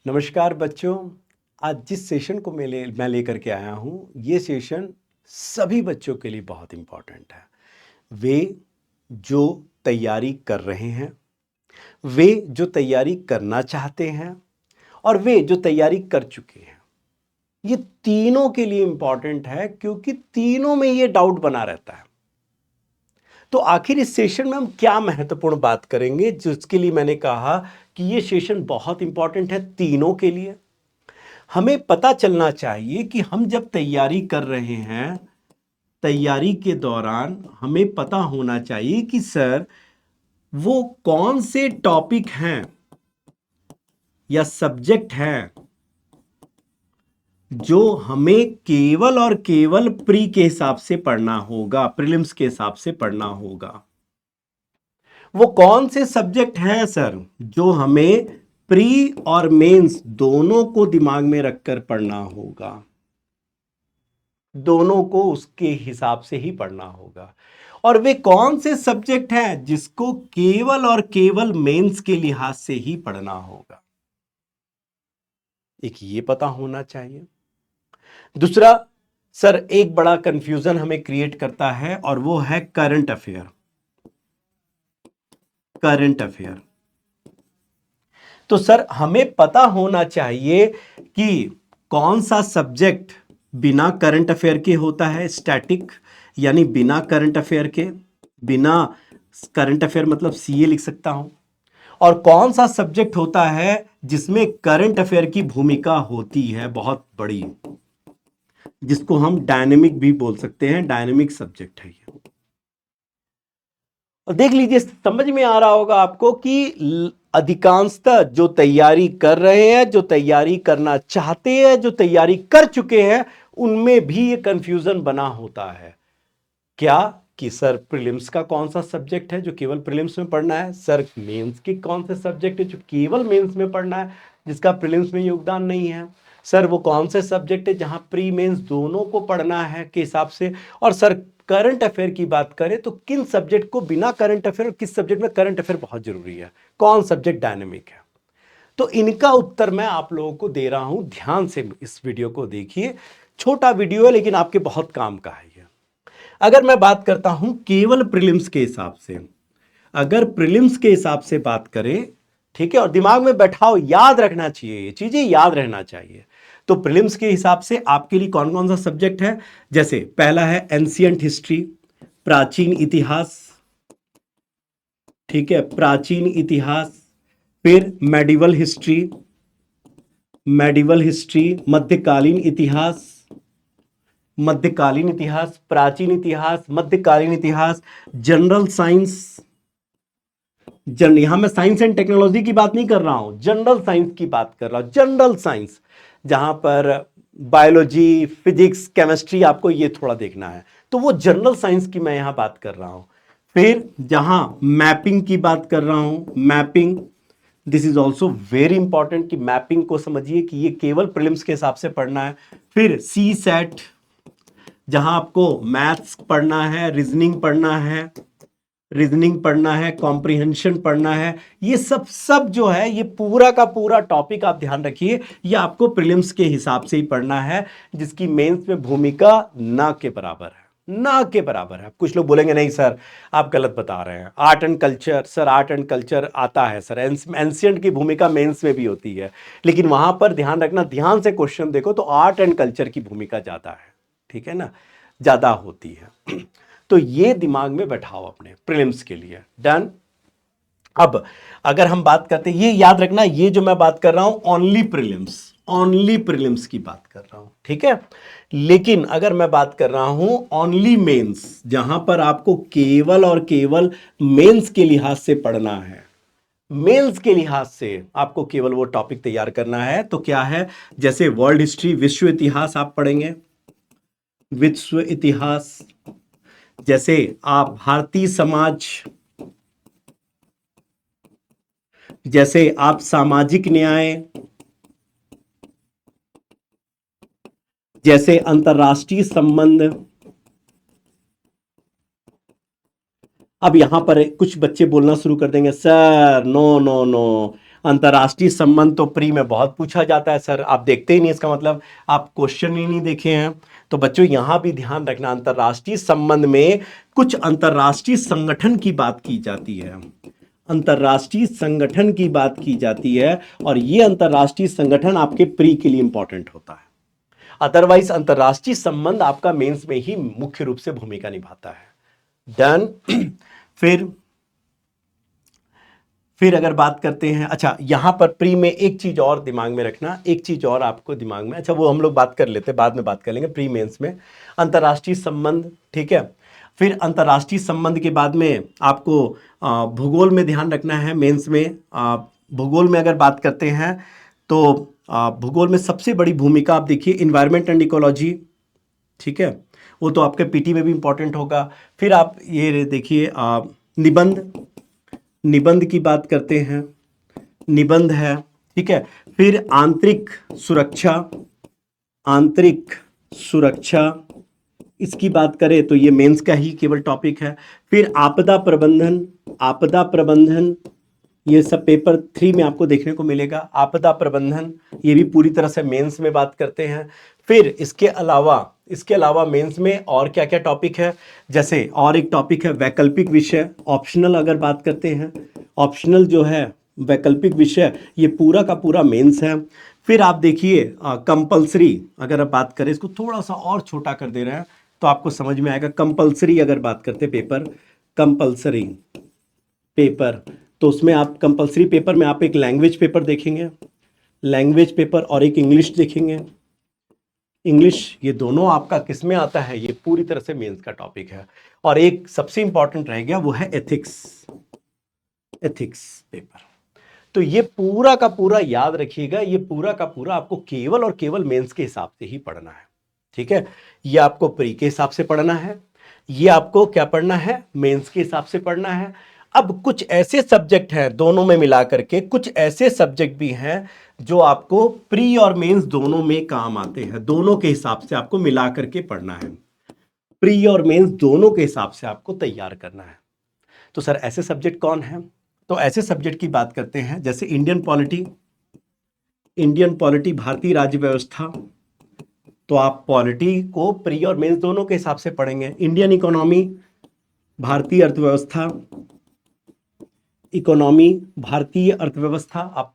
नमस्कार बच्चों। आज जिस सेशन को मैं लेकर के आया हूँ, ये सेशन सभी बच्चों के लिए बहुत इम्पोर्टेंट है। वे जो तैयारी कर रहे हैं, वे जो तैयारी करना चाहते हैं और वे जो तैयारी कर चुके हैं। ये तीनों के लिए इम्पोर्टेंट है क्योंकि तीनों में ये डाउट बना रहता है। तो आखिर इस सेशन में हम क्या महत्वपूर्ण बात करेंगे, जिसके लिए मैंने कहा कि ये सेशन बहुत इंपॉर्टेंट है तीनों के लिए। हमें पता चलना चाहिए कि हम जब तैयारी कर रहे हैं, तैयारी के दौरान हमें पता होना चाहिए कि सर वो कौन से टॉपिक हैं या सब्जेक्ट हैं जो हमें केवल और केवल प्री के हिसाब से पढ़ना होगा, प्रीलिम्स के हिसाब से पढ़ना होगा। वो कौन से सब्जेक्ट हैं सर जो हमें प्री और मेंस दोनों को दिमाग में रखकर पढ़ना होगा, दोनों को उसके हिसाब से ही पढ़ना होगा। और वे कौन से सब्जेक्ट हैं जिसको केवल और केवल मेंस के लिहाज से ही पढ़ना होगा, एक ये पता होना चाहिए। दूसरा, सर एक बड़ा कंफ्यूजन हमें क्रिएट करता है और वो है करंट अफेयर। करंट अफेयर तो सर हमें पता होना चाहिए कि कौन सा सब्जेक्ट बिना करंट अफेयर के होता है, स्टैटिक, यानी बिना करंट अफेयर के। बिना करंट अफेयर मतलब सीए लिख सकता हूं। और कौन सा सब्जेक्ट होता है जिसमें करंट अफेयर की भूमिका होती है बहुत बड़ी, जिसको हम डायनेमिक भी बोल सकते हैं, डायनेमिक सब्जेक्ट है ये। और देख लीजिए, समझ में आ रहा होगा आपको कि अधिकांशतः जो तैयारी कर रहे हैं, जो तैयारी करना चाहते हैं, जो तैयारी कर चुके हैं, उनमें भी ये कंफ्यूजन बना होता है। क्या कि सर प्रीलिम्स का कौन सा सब्जेक्ट है जो केवल प्रीलिम्स में पढ़ना है, सर मेंस के कौन से सब्जेक्ट है जो केवल मेंस में पढ़ना है, जिसका प्रीलिम्स में योगदान नहीं है, सर वो कौन से सब्जेक्ट है जहां प्री मेंस दोनों को पढ़ना है के हिसाब से। और सर करंट अफेयर की बात करें तो किन सब्जेक्ट को बिना करंट अफेयर और किस सब्जेक्ट में करंट अफेयर बहुत जरूरी है, कौन सब्जेक्ट डायनेमिक है। तो इनका उत्तर मैं आप लोगों को दे रहा हूं, ध्यान से इस वीडियो को देखिए। छोटा वीडियो है लेकिन आपके बहुत काम का है ये। अगर मैं बात करता हूं केवल प्रीलिम्स के हिसाब से, अगर प्रीलिम्स के हिसाब से बात करें, ठीक है, और दिमाग में बैठाओ, याद रखना चाहिए, ये चीजें याद रहना चाहिए। तो प्रीलिम्स के हिसाब से आपके लिए कौन कौन सा सब्जेक्ट है, जैसे पहला है एंशिएंट हिस्ट्री, प्राचीन इतिहास, ठीक है, प्राचीन इतिहास। फिर मेडिवल हिस्ट्री, मेडिवल हिस्ट्री, मध्यकालीन इतिहास, मध्यकालीन इतिहास, प्राचीन इतिहास, मध्यकालीन इतिहास, जनरल साइंस। यहां मैं साइंस एंड टेक्नोलॉजी की बात नहीं कर रहा हूं, जनरल साइंस की बात कर रहा हूं। जनरल साइंस जहां पर बायोलॉजी, फिजिक्स, केमिस्ट्री, आपको ये थोड़ा देखना है, तो वो जनरल साइंस की मैं यहां बात कर रहा हूं। फिर जहां मैपिंग की बात कर रहा हूं, mapping, this is also very important कि मैपिंग को समझिए कि ये केवल प्रीलिम्स के हिसाब से पढ़ना है। फिर सी सेट, जहां आपको मैथ्स पढ़ना है, रीजनिंग पढ़ना है, रीजनिंग पढ़ना है, कॉम्प्रिहेंशन पढ़ना है, ये सब जो है, ये पूरा का पूरा टॉपिक आप ध्यान रखिए, ये आपको प्रीलिम्स के हिसाब से ही पढ़ना है, जिसकी मेंस में भूमिका ना के बराबर है, ना के बराबर है। कुछ लोग बोलेंगे नहीं सर आप गलत बता रहे हैं, art and culture, sir art and culture आता है सर, एंशिएंट की भूमिका मेंस में भी होती है, लेकिन वहां पर ध्यान रखना, ध्यान से क्वेश्चन देखो तो आर्ट एंड कल्चर की भूमिका ज्यादा है, ठीक है ना, ज्यादा होती है। तो ये दिमाग में बैठाओ अपने प्रीलिम्स के लिए। डन। अब अगर हम बात करते हैं, ये याद रखना, ये जो मैं बात कर रहा हूं ओनली प्रीलिम्स, ओनली प्रीलिम्स की बात कर रहा हूं, ठीक है। लेकिन अगर मैं बात कर रहा हूं ओनली मेंस, जहां पर आपको केवल और केवल मेंस के लिहाज से पढ़ना है, मेंस के लिहाज से आपको केवल वो टॉपिक तैयार करना है, तो क्या है, जैसे वर्ल्ड हिस्ट्री, विश्व इतिहास आप पढ़ेंगे, विश्व इतिहास। जैसे आप भारतीय समाज, जैसे आप सामाजिक न्याय, जैसे अंतरराष्ट्रीय संबंध। अब यहां पर कुछ बच्चे बोलना शुरू कर देंगे, सर नो नो नो, अंतर्राष्ट्रीय संबंध तो प्री में बहुत पूछा जाता है सर, आप देखते ही नहीं, इसका मतलब आप क्वेश्चन ही नहीं देखे हैं। तो बच्चों यहां भी ध्यान रखना, अंतर्राष्ट्रीय संबंध में कुछ अंतर्राष्ट्रीय संगठन की बात की जाती है, अंतर्राष्ट्रीय संगठन की बात की जाती है, और ये अंतर्राष्ट्रीय संगठन आपके प्री के लिए इंपॉर्टेंट होता है। अदरवाइज अंतर्राष्ट्रीय संबंध आपका मेंस में ही मुख्य रूप से भूमिका निभाता है। डन। फिर अगर बात करते हैं, अच्छा यहां पर प्री में एक चीज और दिमाग में रखना, एक चीज और आपको दिमाग में, अच्छा वो हम लोग बात कर लेते हैं, बाद में बात कर लेंगे प्री मेंस में अंतर्राष्ट्रीय संबंध, ठीक है। फिर अंतर्राष्ट्रीय संबंध के बाद में आपको भूगोल में ध्यान रखना है मेंस में। भूगोल में अगर बात करते हैं तो भूगोल में सबसे बड़ी भूमिका आप देखिए इन्वायरमेंट एंड इकोलॉजी, ठीक है, वो तो आपके पीटी में भी इंपॉर्टेंट होगा। फिर आप ये देखिए निबंध की बात करते हैं, निबंध है, ठीक है। फिर आंतरिक सुरक्षा इसकी बात करें तो ये मेंस का ही केवल टॉपिक है। फिर आपदा प्रबंधन ये सब पेपर 3 में आपको देखने को मिलेगा। आपदा प्रबंधन ये भी पूरी तरह से मेंस में बात करते हैं। फिर इसके अलावा मेंस में और क्या क्या टॉपिक है, जैसे और एक टॉपिक है वैकल्पिक विषय, ऑप्शनल अगर बात करते हैं, ऑप्शनल जो है वैकल्पिक विषय ये पूरा का पूरा मेंस है। फिर आप देखिए कंपल्सरी अगर आप बात करें, इसको थोड़ा सा और छोटा कर दे रहे हैं तो आपको समझ में आएगा। कंपल्सरी अगर बात करते कंपल्सरी पेपर, तो उसमें आप कंपल्सरी पेपर में आप एक लैंग्वेज पेपर देखेंगे, लैंग्वेज पेपर, और एक इंग्लिश देखेंगे। इंग्लिश ये दोनों आपका किस में आता है, ये पूरी तरह से मेंस का टॉपिक है। और एक सबसे इंपॉर्टेंट रह गया वो है एथिक्स पेपर। तो ये पूरा का पूरा याद रखिएगा, ये पूरा का पूरा आपको केवल और केवल मेंस के हिसाब से ही पढ़ना है, ठीक है। ये आपको प्री के हिसाब से पढ़ना है, ये आपको क्या पढ़ना है, मेंस के हिसाब से पढ़ना है। अब कुछ ऐसे सब्जेक्ट हैं दोनों में मिला करके, कुछ ऐसे सब्जेक्ट भी हैं जो आपको प्री और मेंस दोनों में काम आते हैं, दोनों के हिसाब से आपको मिला करके पढ़ना है, प्री और मेंस दोनों के हिसाब से आपको तैयार करना है। तो सर ऐसे सब्जेक्ट कौन है, तो ऐसे सब्जेक्ट की बात करते हैं जैसे इंडियन पॉलिटी भारतीय राज्य व्यवस्था, तो आप पॉलिटी को प्री और मेंस दोनों के हिसाब से पढ़ेंगे। इंडियन इकोनॉमी भारतीय अर्थव्यवस्था आप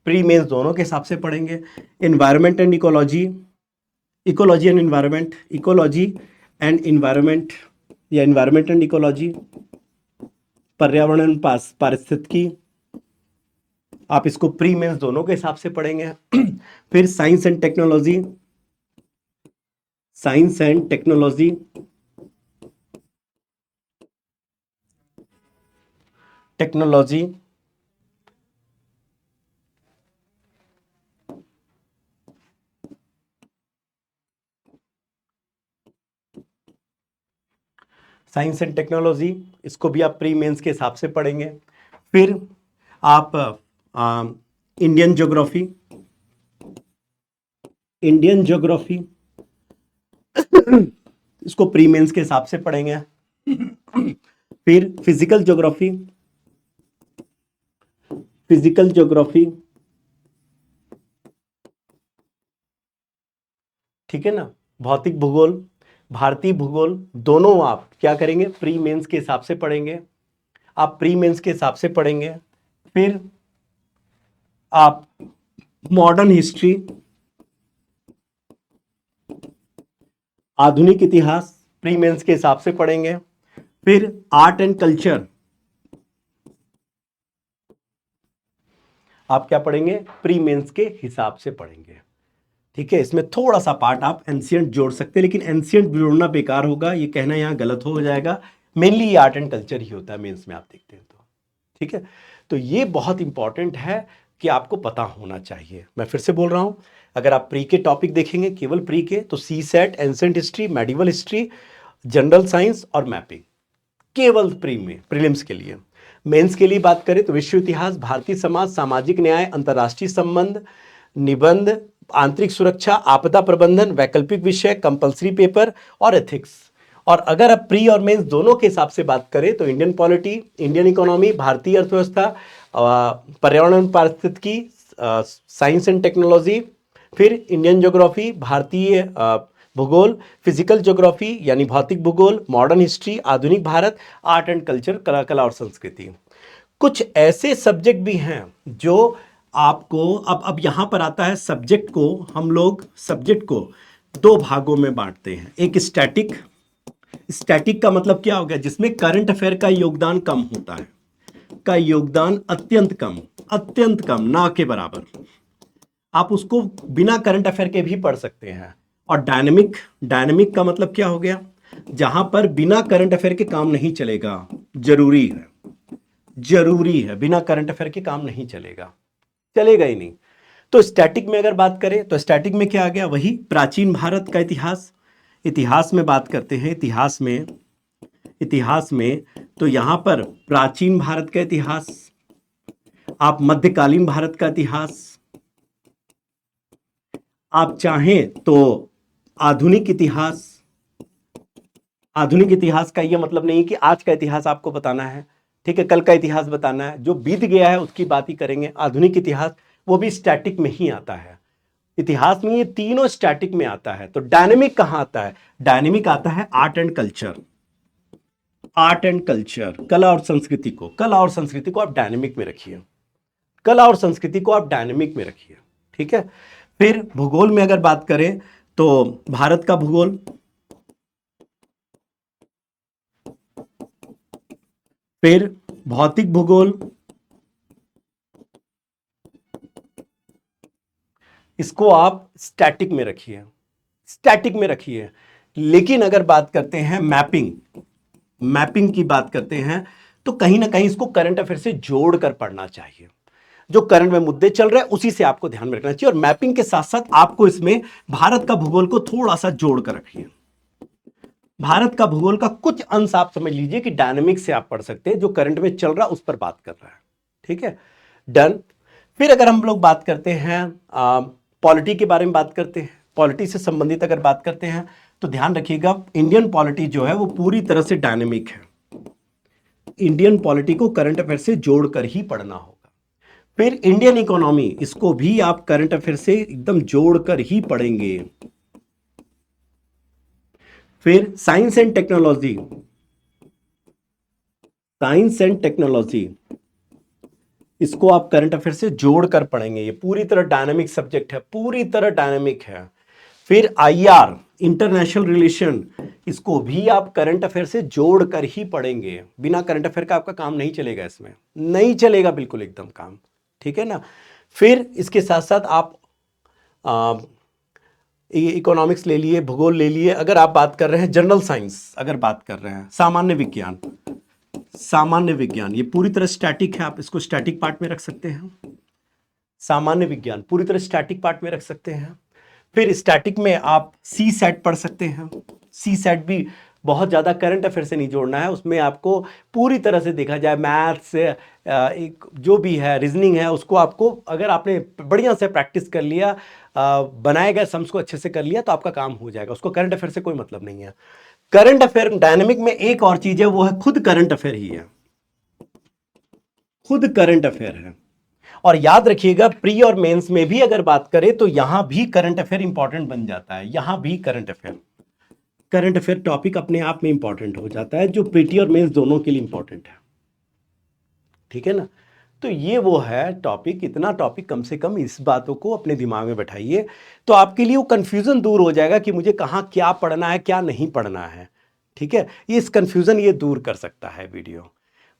प्री मेंस दोनों के हिसाब से पढ़ेंगे। Environment and ecology and environment या एनवायरमेंट एंड इकोलॉजी, पर्यावरण पारिस्थितिकी, आप इसको प्री मेंस दोनों के हिसाब से पढ़ेंगे। फिर साइंस एंड टेक्नोलॉजी इसको भी आप प्री मेंस के हिसाब से पढ़ेंगे। फिर आप इंडियन ज्योग्राफी इसको प्री मेंस के हिसाब से पढ़ेंगे। फिर फिजिकल ज्योग्राफी ठीक है ना, भौतिक भूगोल, भारतीय भूगोल, दोनों आप क्या करेंगे, प्री मेंस के हिसाब से पढ़ेंगे, आप प्री मेंस के हिसाब से पढ़ेंगे। फिर आप मॉडर्न हिस्ट्री, आधुनिक इतिहास प्री मेंस के हिसाब से पढ़ेंगे। फिर आर्ट एंड कल्चर आप क्या पढ़ेंगे, प्री मेंस के हिसाब से पढ़ेंगे, ठीक है। इसमें थोड़ा सा पार्ट आप एंशिएंट जोड़ सकते हैं, लेकिन एंशिएंट जोड़ना बेकार होगा, ये कहना यहां गलत हो जाएगा। मेनली ये आर्ट एंड कल्चर ही होता है मेंस में, आप देखते हैं तो, ठीक है। तो ये बहुत इंपॉर्टेंट है कि आपको पता होना चाहिए। मैं फिर से बोल रहा हूं, अगर आप प्री के टॉपिक देखेंगे, केवल प्री के, तो C SAT, ancient history, medieval history, general science और मैपिंग, केवल प्री में, प्रीलिम्स के लिए। मेंस के लिए बात करें तो विश्व इतिहास, भारतीय समाज, सामाजिक न्याय, अंतर्राष्ट्रीय संबंध, निबंध, आंतरिक सुरक्षा, आपदा प्रबंधन, वैकल्पिक विषय, कंपल्सरी पेपर और एथिक्स। और अगर आप प्री और मेंस दोनों के हिसाब से बात करें तो इंडियन पॉलिटी, इंडियन इकोनॉमी, भारतीय अर्थव्यवस्था, पर्यावरण पारिस्थितिकी, साइंस एंड टेक्नोलॉजी, फिर इंडियन ज्योग्राफी, भारतीय भूगोल, फिजिकल ज्योग्राफी यानी भौतिक भूगोल, मॉडर्न हिस्ट्री, आधुनिक भारत, आर्ट एंड कल्चर, कला और संस्कृति। कुछ ऐसे सब्जेक्ट भी हैं जो आपको अब यहां पर आता है, सब्जेक्ट को हम लोग सब्जेक्ट को दो भागों में बांटते हैं। एक स्टैटिक, स्टैटिक का मतलब क्या हो गया, जिसमें करंट अफेयर का योगदान कम होता है, का योगदान अत्यंत कम, ना के बराबर। आप उसको बिना करंट अफेयर के भी पढ़ सकते हैं। और डायनेमिक, डायनेमिक का मतलब क्या हो गया, जहां पर बिना करंट अफेयर के काम नहीं चलेगा, जरूरी है, बिना करंट अफेयर के काम नहीं चलेगा, चलेगा ही नहीं। तो स्टैटिक में अगर बात करें तो स्टैटिक में क्या आ गया, वही प्राचीन भारत का इतिहास, इतिहास में बात करते हैं, इतिहास में तो यहां पर प्राचीन भारत का इतिहास, आप मध्यकालीन भारत का इतिहास, आप चाहें तो आधुनिक इतिहास। आधुनिक इतिहास का यह मतलब नहीं कि आज का इतिहास आपको बताना है, ठीक है, कल का इतिहास बताना है, जो बीत गया है उसकी बात ही करेंगे। आधुनिक इतिहास वो भी स्टैटिक में ही आता है, इतिहास में ये तीनों स्टैटिक में आता है। तो डायनेमिक कहां आता है, डायनेमिक आता है आर्ट एंड कल्चर, कला और संस्कृति को आप डायनेमिक में रखिए, कला और संस्कृति को आप डायनेमिक में रखिए, ठीक है। फिर भूगोल में अगर बात करें तो भारत का भूगोल, फिर भौतिक भूगोल, इसको आप स्टैटिक में रखिए, लेकिन अगर बात करते हैं मैपिंग की बात करते हैं तो कहीं ना कहीं इसको करंट अफेयर से जोड़कर पढ़ना चाहिए। जो करंट में मुद्दे चल रहे हैं उसी से आपको ध्यान में रखना चाहिए, और मैपिंग के साथ साथ आपको इसमें भारत का भूगोल को थोड़ा सा जोड़कर रखिए। भारत का भूगोल का कुछ अंश आप समझ लीजिए कि डायनेमिक से आप पढ़ सकते हैं, जो करंट में चल रहा है उस पर बात कर रहा है, ठीक है, डन। फिर अगर हम लोग बात करते हैं पॉलिटी के बारे में बात करते हैं, पॉलिटी से संबंधित अगर बात करते हैं तो ध्यान रखिएगा, इंडियन पॉलिटी जो है वो पूरी तरह से डायनेमिक है, इंडियन पॉलिटी को करंट अफेयर से जोड़कर ही पढ़ना होगा। फिर इंडियन इकोनॉमी, इसको भी आप करंट अफेयर से एकदम जोड़कर ही पढ़ेंगे। फिर साइंस एंड टेक्नोलॉजी, इसको आप करंट अफेयर से जोड़कर पढ़ेंगे, ये पूरी तरह डायनामिक सब्जेक्ट है, पूरी तरह डायनामिक है। फिर IR, इंटरनेशनल रिलेशन, इसको भी आप करंट अफेयर से जोड़कर ही पढ़ेंगे, बिना करंट अफेयर का आपका काम नहीं चलेगा, इसमें नहीं चलेगा बिल्कुल एकदम काम, ठीक है ना। फिर इसके साथ साथ आप इकोनॉमिक्स ले लिए, भूगोल ले लिए, अगर आप बात कर रहे हैं जनरल साइंस, अगर बात कर रहे हैं सामान्य विज्ञान, ये पूरी तरह स्टैटिक है, आप इसको स्टैटिक पार्ट में रख सकते हैं, सामान्य विज्ञान पूरी तरह स्टैटिक पार्ट में रख सकते हैं। फिर स्टैटिक में आप CSAT पढ़ सकते हैं, CSAT भी बहुत ज़्यादा करंट अफेयर से नहीं जोड़ना है, उसमें आपको पूरी तरह से देखा जाए मैथ्स एक जो भी है रीजनिंग है, उसको आपको अगर आपने बढ़िया से प्रैक्टिस कर लिया, बनाए गए सम्स को अच्छे से कर लिया तो आपका काम हो जाएगा, उसको करंट अफेयर से कोई मतलब नहीं है। करंट अफेयर डायनेमिक में एक और चीज है, वो है खुद करंट अफेयर ही है, खुद करंट अफेयर है। और याद रखिएगा प्री और मेंस में भी अगर बात करें तो यहां भी करंट अफेयर इंपॉर्टेंट बन जाता है, यहां भी करंट अफेयर टॉपिक अपने आप में इंपॉर्टेंट हो जाता है, जो प्री और मेंस दोनों के लिए इंपॉर्टेंट है, ठीक है ना। तो ये वो है टॉपिक, इतना टॉपिक कम से कम इस बातों को अपने दिमाग में बैठाइए, तो आपके लिए वो कंफ्यूजन दूर हो जाएगा कि मुझे कहाँ क्या पढ़ना है क्या नहीं पढ़ना है, ठीक है। ये इस कंफ्यूजन ये दूर कर सकता है वीडियो।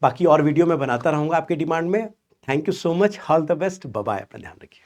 बाकी और वीडियो मैं बनाता रहूंगा आपके डिमांड में। Thank you so much, all the best, bye bye, अपना ध्यान रखिए।